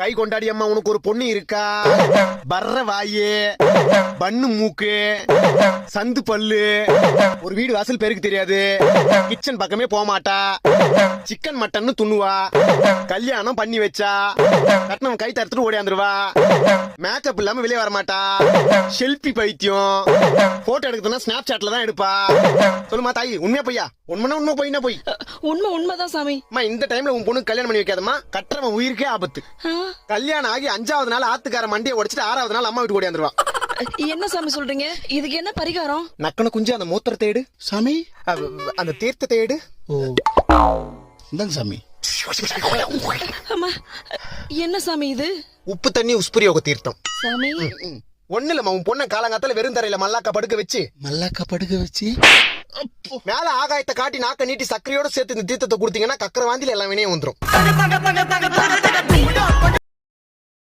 கை கொண்டாடி அம்மா உனக்கு ஒரு பொண்ணு இருக்கா? பர்ற வாயே, பண்ணு மூக்கு, சந்து பல்லு, ஒரு வீடு வாசல் பேருக்கு தெரியாது, கிச்சன் பக்கமே போக மாட்டா, சிக்கன் மட்டன் துண்ணுவா, கல்யாணம் பண்ணி வச்சா கட்டணம் கை தரத்துட்டு ஓடியாந்துருவா, மேக்கப் இல்லாம வெளியே வர மாட்டா, செல்ஃபி பைத்தியம், போட்டோ எடுக்கிறதுனா ஸ்னாப் சாட்ல தான் எடுப்பா. சொல்லுமா தாயி, உண்மையா பொய்யா? உண்மைனா உண்மை, பொய்னா பொய். உண்மைதான் சாமி. அம்மா இந்த டைம்ல உன் பொண்ணு கல்யாணம் பண்ணி வைக்காதம்மா, கட்டுறவன் உயிருக்கே ஆபத்து. கல்யாணம் ஆகி 5வது நாள் ஆத்துக்கார மண்டியை உடைச்சிட்டு 6வது நாள் அம்மா வீட்டு ஓடியாந்துருவான். என்ன சாமி சொல்றீங்க? இதுக்கு என்ன பரிகாரம்? நக்கன குஞ்சு அந்த மூத்திரத்தை எடு சாமி. அந்த தீர்த்தத்தை எடு. ஓ இந்தாங்க சாமி. அம்மா, என்ன சாமி இது? உப்பு தண்ணி உஸ்புரியோக தீர்த்தம். சாமி ஒண்ணு இல்லம்மா, உன் பொண்ணை காலங்காத்தால வெறும் தரையில மல்லாக்கா படுக்க வச்சு மேல ஆகாயத்தை காட்டி நாக்க நீட்டி சக்கரையோட சேர்த்து இந்த தீர்த்தத்தை கொடுத்தீங்கன்னா கக்கர வாந்தில எல்லாம் வினையும் வந்துரும்.